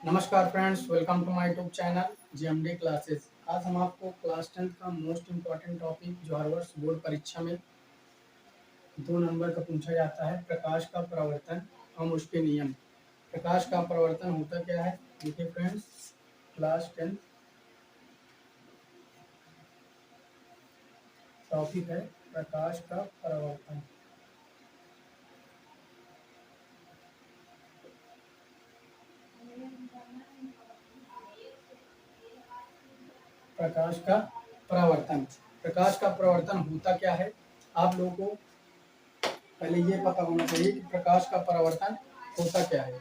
नमस्कार friends, welcome to my YouTube channel GMD classes. आज हम आपको क्लास 10 का मोस्ट इम्पॉर्टेंट टॉपिक जो हर वर्ष बोर्ड परीक्षा में 2 नंबर का पूछा जाता है, प्रकाश का परावर्तन और उसके नियम। प्रकाश का परावर्तन होता क्या है? देखिए फ्रेंड्स, क्लास 10 टॉपिक है प्रकाश का परावर्तन। प्रकाश का परावर्तन प्रकाश का परावर्तन होता क्या है? आप लोगों को पहले ये पता होना चाहिए कि प्रकाश का परावर्तन होता क्या है।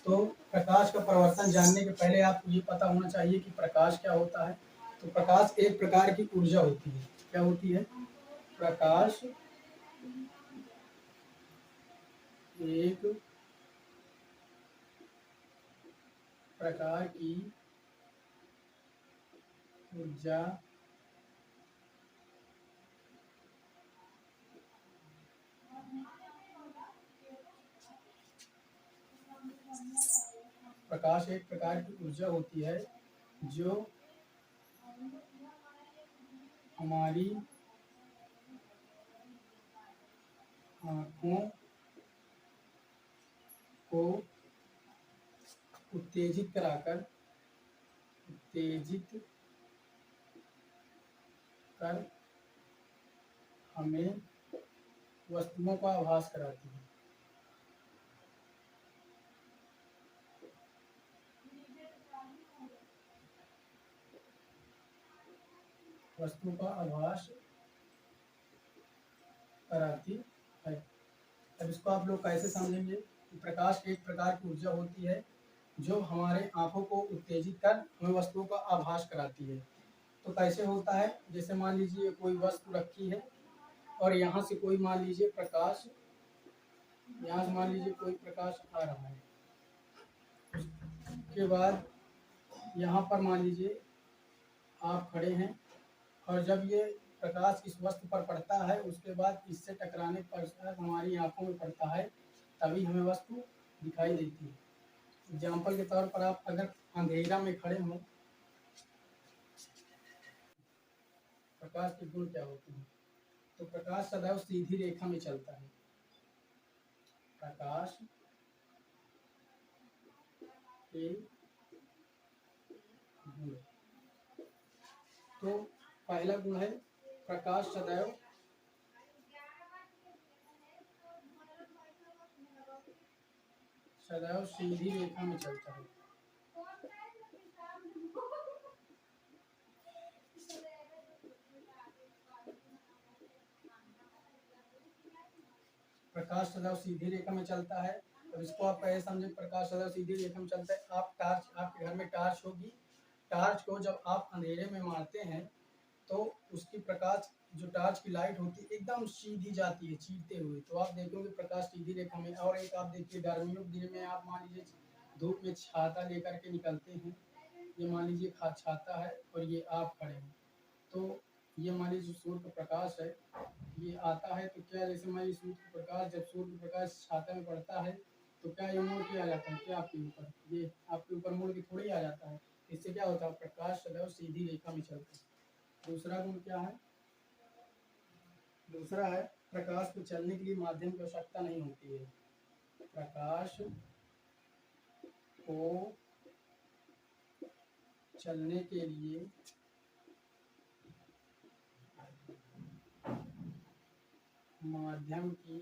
तो प्रकाश का परावर्तन जानने के पहले आपको ये पता होना चाहिए कि प्रकाश क्या होता है। तो प्रकाश एक प्रकार की ऊर्जा होती है। क्या होती है? प्रकाश एक प्रकार की ऊर्जा प्रकाश एक प्रकार की ऊर्जा होती है जो हमारी आँखों को उत्तेजित कर हमें वस्तुओं का आभास कराती है। वस्तु का आभास कराती है। अब इसको आप लोग कैसे समझेंगे कि प्रकाश एक प्रकार की ऊर्जा होती है जो हमारे आंखों को उत्तेजित कर हमें वस्तुओं का आभास कराती है। तो कैसे होता है? जैसे मान लीजिए कोई वस्तु रखी है और यहाँ से कोई मान लीजिए प्रकाश, यहाँ से मान लीजिए कोई प्रकाश आ रहा है। उसके बाद यहाँ पर मान लीजिए आप खड़े हैं और जब ये प्रकाश इस वस्तु पर पड़ता है उसके बाद इससे टकराने पर हमारी आंखों में पड़ता है, तभी हमें वस्तु दिखाई देती है। एग्जाम्पल के तौर पर आप अगर अंधेरा में खड़े हों, प्रकाश के गुण क्या होते हैं? तो प्रकाश सदैव सीधी रेखा में चलता है। प्रकाश के गुण, तो पहला गुण है प्रकाश सदैव सीधी रेखा में चलता है। प्रकाश सदैव सीधी रेखा में चलता है। अब इसको आप कैसे समझे? प्रकाश सदैव सीधी रेखा में चलता है। आप टार्च, आपके घर में टार्च होगी, टार्च को जब आप अंधेरे में मारते हैं तो उसकी प्रकाश, जो टार्च की लाइट होती है, एकदम सीधी जाती है चीरते हुए। तो आप देखेंगे प्रकाश सीधी रेखा में। और एक आप देखिए गर्मियों के दिन में आप मान लीजिए धूप में छाता लेकर के निकलते हैं, ये मान लीजिए छाता है और ये आप खड़े हैं, तो ये मान लीजिए सूर्य का प्रकाश है, ये आता है तो क्या, जैसे मान लीजिए सूर्य का प्रकाश, जब सूर्य का प्रकाश छाता में पड़ता है तो क्या ये मुड़ के आ जाता है? क्या आपके ऊपर, ये आपके ऊपर मुड़ के थोड़ी आ जाता है। इससे क्या होता है? प्रकाश सदैव सीधी रेखा में चलता है। दूसरा गुण क्या है? दूसरा है प्रकाश को चलने के लिए माध्यम की आवश्यकता नहीं होती है। प्रकाश को चलने के लिए माध्यम की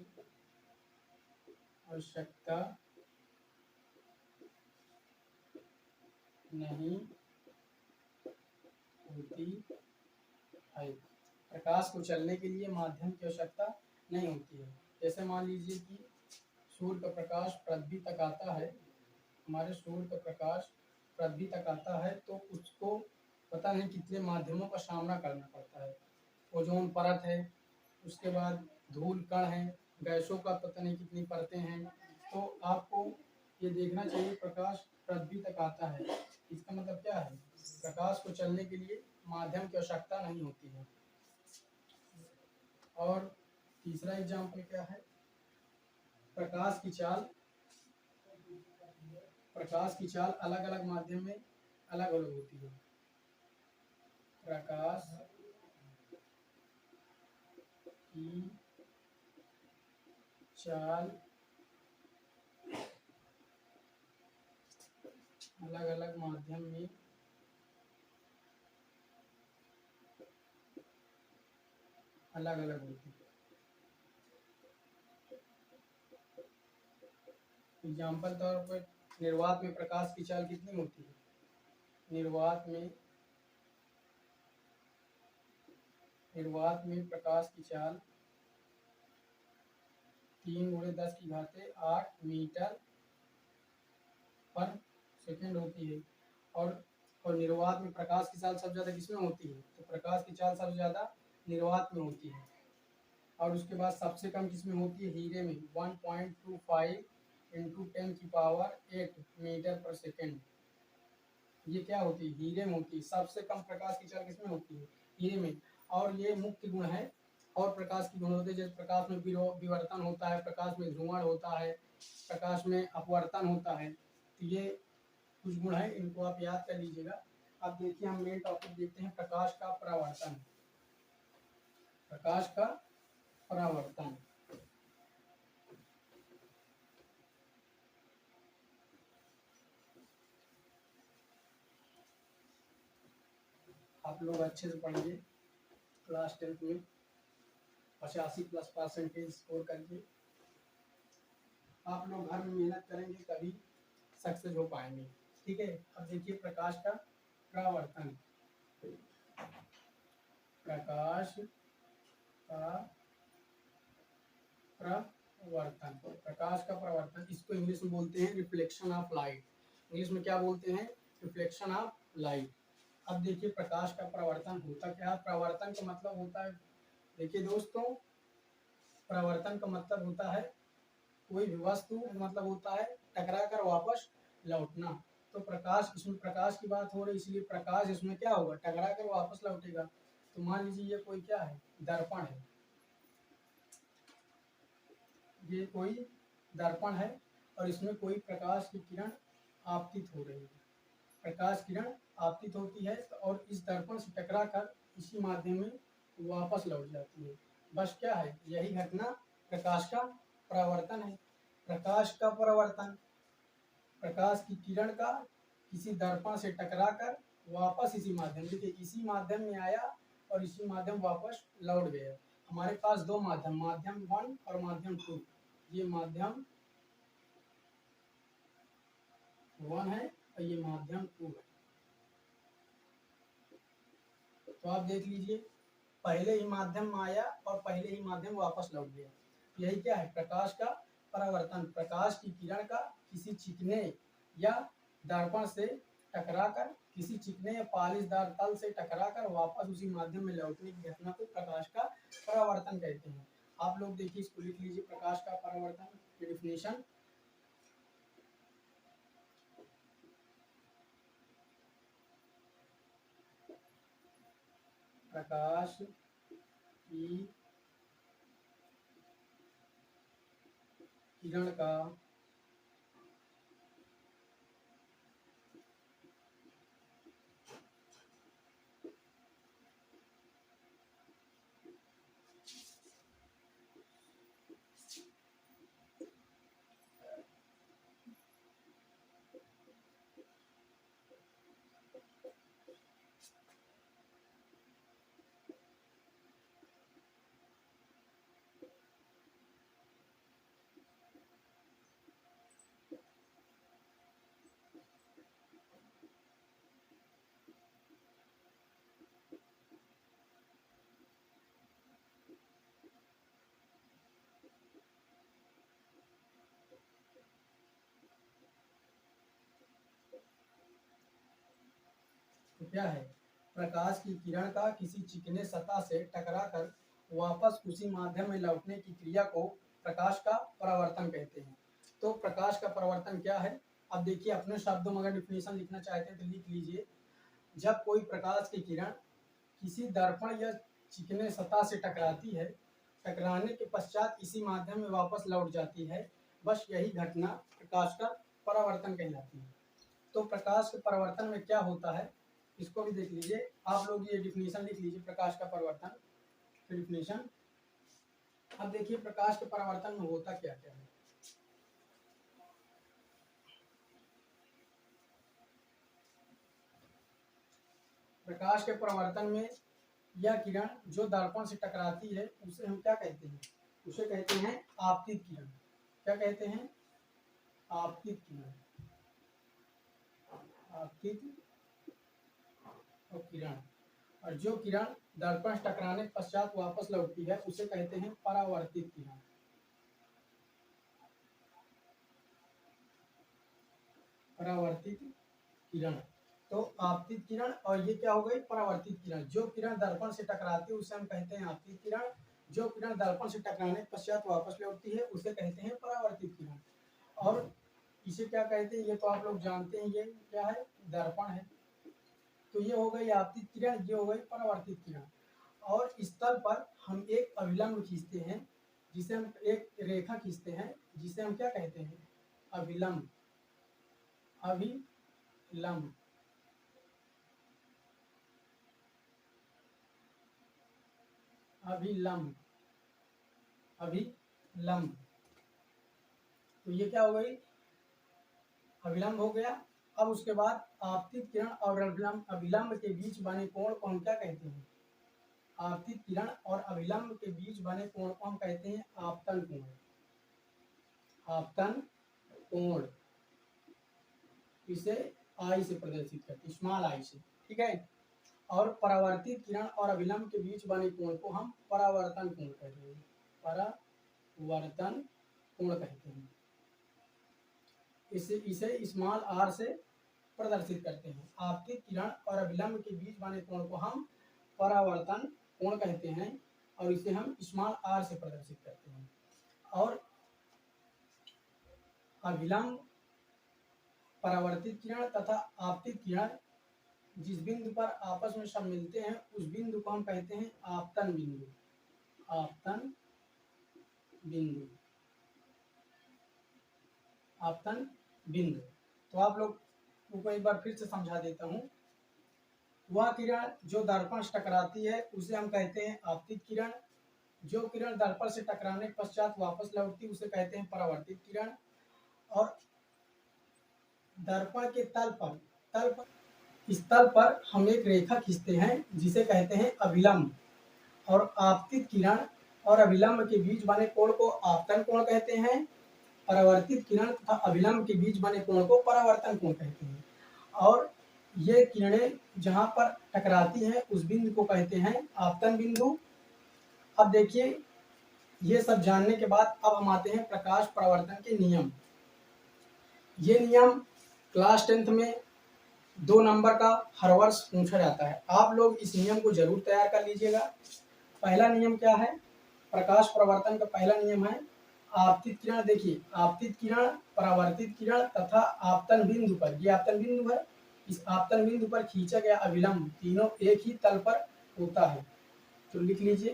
आवश्यकता नहीं होती है। प्रकाश को चलने के लिए माध्यम की आवश्यकता नहीं होती है। जैसे मान लीजिए कि सूर्य का प्रकाश पृथ्वी तक आता है, हमारे सूर्य का प्रकाश पृथ्वी तक आता है तो उसको पता नहीं कितने माध्यमों का सामना करना पड़ता है। ओजोन परत है, उसके बाद धूल कण है, गैसों का पता नहीं कितनी परतें हैं। तो आपको ये देखना चाहिए प्रकाश पृथ्वी तक आता है, इसका मतलब क्या है? प्रकाश को चलने के लिए माध्यम की आवश्यकता नहीं होती है। और तीसरा एग्जाम्पल क्या है? प्रकाश की चाल प्रकाश की चाल अलग अलग माध्यम में अलग अलग होती है। प्रकाश की चाल अलग अलग माध्यम में अलग अलग होती है। एग्जाम्पल तौर पर निर्वात में प्रकाश की चाल कितनी होती है? निर्वात में प्रकाश की चाल 3×10⁸ मीटर पर सेकेंड होती है। और निर्वात में प्रकाश की चाल सबसे ज़्यादा किसमें होती है? तो प्रकाश की चाल सबसे ज़्यादा निर्वात में होती है। और उसके बाद सबसे कम किसमें होती है? हीरे में 1.25 × 10⁸ मीटर पर सेकेंड। ये क्या होती है? हीरे में होती है। सबसे कम प्रकाश की चाल किसमें होती है? हीरे में। और ये मुख्य गुण है। और प्रकाश की गुण होते हैं, जैसे प्रकाश में विवर्तन होता है, प्रकाश में ध्रुवण होता है, प्रकाश में अपवर्तन होता है। तो ये कुछ गुण है, इनको आप याद कर लीजिएगा। अब देखिए हम मेन टॉपिक देखते हैं, प्रकाश का परावर्तन। प्रकाश का परावर्तन। आप लोग अच्छे से पढ़िए, क्लास 10th में 85+ % स्कोर करके आप लोग घर में मेहनत करेंगे तभी सक्सेस हो पाएंगे। ठीक है। अब देखिए प्रकाश का परावर्तन। प्रकाश का परावर्तन, प्रकाश का परावर्तन, इसको इंग्लिश में बोलते हैं रिफ्लेक्शन ऑफ लाइट। इंग्लिश में क्या बोलते हैं? Reflection of light. अब देखिए प्रकाश का परावर्तन होता क्या है? परावर्तन का मतलब होता है, देखिए दोस्तों, परावर्तन का मतलब होता है कोई भी वस्तु, मतलब होता है टकरा कर वापस लौटना। तो प्रकाश, इसमें प्रकाश की बात हो रही, इसलिए प्रकाश इसमें क्या होगा? टकरा कर वापस लौटेगा। तो मान लीजिए ये कोई क्या है? दर्पण है। ये कोई दर्पण है और इसमें कोई प्रकाश की किरण आपतित हो रही है। प्रकाश किरण आपतित होती है और इस दर्पण से टकरा कर इसी माध्यम में वापस लौट जाती है। बस क्या है? यही घटना प्रकाश का परावर्तन है। प्रकाश का परावर्तन, प्रकाश की किरण का किसी दर्पण से टकरा कर वापस इसी माध्यम, देखिए इसी माध्यम में आया और इसी माध्यम वापस लौट गया। हमारे पास दो माध्यम, माध्यम 1 और माध्यम 2। ये माध्यम 1 है और ये माध्यम 2 है। तो आप देख लीजिए, पहले ही माध्यम में आया और पहले ही माध्यम वापस लौट गया। यही क्या है? प्रकाश का परावर्तन। प्रकाश की किरण का किसी चिकने या दर्पण से टकराकर, किसी चिकने या पालिशदार तल से टकराकर वापस उसी माध्यम में लौटने की घटना को प्रकाश का परावर्तन कहते हैं। आप लोग देखिए, इसको लिख लीजिए, प्रकाश का परावर्तन की डिफिनेशन। प्रकाश की किरण का तो क्या है? प्रकाश की किरण का किसी चिकने सतह से टकराकर वापस उसी माध्यम में लौटने की क्रिया को प्रकाश का परावर्तन कहते हैं। तो प्रकाश का परावर्तन क्या है? अब देखिए, अपने शब्दों में अगर डिफिनेशन लिखना चाहते हैं तो लिख लीजिए, जब कोई प्रकाश की किरण किसी दर्पण या चिकने सतह से टकराती है, टकराने के पश्चात इसी माध्यम में वापस लौट जाती है, बस यही घटना प्रकाश का परावर्तन कहलाती है। तो प्रकाश के परावर्तन में क्या होता है इसको भी देख लीजिए। आप लोग ये डिफिनेशन लिख लीजिए प्रकाश का परावर्तन डिफिनेशन। अब देखिए प्रकाश के परावर्तन में होता क्या क्या है। प्रकाश के परावर्तन में यह किरण जो दर्पण से टकराती है उसे हम क्या कहते हैं, उसे कहते हैं आपतित किरण। क्या कहते हैं, आपतित किरण। आपतित और किरण, और जो किरण दर्पण से टकराने के पश्चात वापस लौटती है उसे कहते हैं परावर्तित किरण। परावर्तित किरण। तो आपतित किरण और ये क्या हो गई परावर्तित किरण। जो किरण दर्पण से टकराती है उसे हम कहते हैं आपतित किरण, जो किरण दर्पण से टकराने के पश्चात वापस लौटती है उसे कहते हैं परावर्तित किरण। और इसे क्या कहते हैं ये तो आप लोग जानते हैं, ये क्या है दर्पण है। तो ये हो गई आपतित किरण, ये हो गई परावर्तित किरण। और इस तल पर हम एक अभिलंब खींचते हैं, जिसे हम एक रेखा खींचते हैं जिसे हम क्या कहते हैं अभिलंब। अभिलंब। अभिलंब। अभिलंब। तो ये क्या हो गई अभिलंब हो गया। अब उसके बाद आपतित किरण और अभिलंब के बीच बने कोण को हम क्या कहते हैं, आपतित किरण और अभिलंब के बीच बने कोण को हम कहते हैं आपतन कोण। आपतन कोण, इसे आई से प्रदर्शित करते हैं, स्मॉल आई से, ठीक है। और परावर्तित किरण और अभिलंब के बीच बने कोण को हम परावर्तन कोण कहते हैं। परावर्तन कोण कहते हैं। इसे स्मॉल आर से प्रदर्शित करते हैं। आपतित किरण और अभिलंब के बीच बने कोण को हम परावर्तन कोण कहते हैं और इसे हम स्मॉल आर से प्रदर्शित करते हैं। और अभिलंब, परावर्तित किरण तथा आपतित किरण जिस बिंदु पर आपस में सब मिलते हैं उस बिंदु को हम कहते हैं आपतन बिंदु। आपतन बिंदु। आपतन बिंदु। तो आप लोग को एक बार फिर से समझा देता हूँ। वह किरण जो दर्पण से टकराती है उसे हम कहते हैं आपतित किरण। जो किरण दर्पण से टकराने के पश्चात वापस लौटती उसे कहते हैं परावर्तित किरण। और दर्पण के तल पर इस तल पर हम एक रेखा खींचते हैं जिसे कहते हैं अभिलंब। और आपतित किरण और अभिलंब के बीच बने कोण को आपतन कोण कहते हैं। परावर्तित किरण तथा अभिलंब के बीच बने कोण को परावर्तन कोण कहते हैं। और ये किरणें जहाँ पर टकराती हैं उस बिंदु को कहते हैं आपतन बिंदु। अब देखिए ये सब जानने के बाद अब हम आते हैं प्रकाश परावर्तन के नियम। ये नियम क्लास 10th में 2 नंबर का हर वर्ष पूछा जाता है। आप लोग इस नियम को जरूर तैयार कर लीजिएगा। पहला नियम क्या है, प्रकाश परावर्तन का पहला नियम है आपतित किरण। देखिए आपतित किरण, परावर्तित किरण तथा आपतन बिंदु पर, ये आपतन बिंदु है, इस आपतन बिंदु पर खींचा गया अभिलंब तीनों एक ही तल पर होता है। तो लिख लीजिए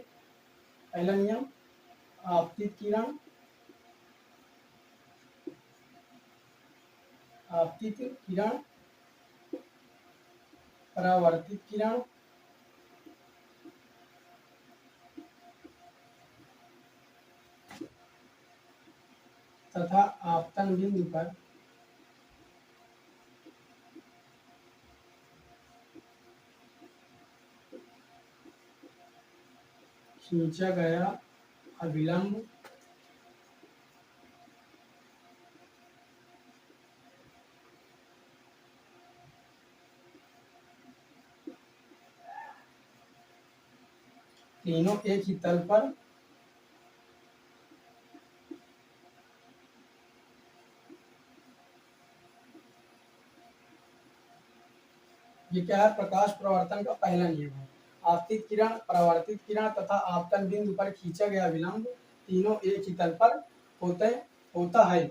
पहला नियम, आपतित किरण, आपतित किरण, परावर्तित किरण तथा आपतन बिंदु पर खींचा गया अभिलंब तीनों एक ही तल पर ये क्या है प्रकाश प्रवर्तन का पहला नियम है। आपतित किरण, परावर्तित किरण तथा आपतन बिंदु पर खींचा गया विलंब तीनों एक ही तल पर होता है।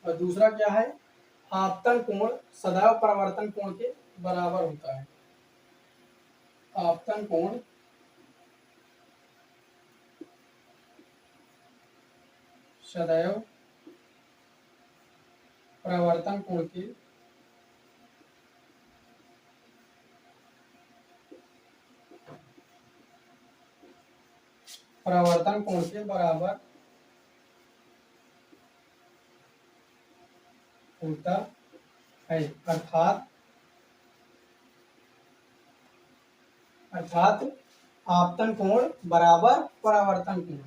और दूसरा क्या है, आपतन कोण सदैव परावर्तन कोण के बराबर होता है। आपतन कोण सदैव परावर्तन कोण के बराबर होता है। अर्थात आपतन कोण बराबर परावर्तन कोण,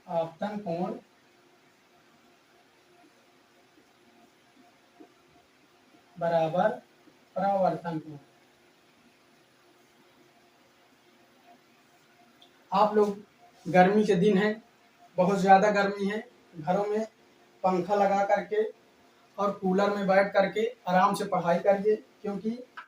आपतन कोण बराबर परावर्तन कोण। आप लोग, गर्मी के दिन है, बहुत ज़्यादा गर्मी है, घरों में पंखा लगा करके और कूलर में बैठ करके आराम से पढ़ाई करिए, क्योंकि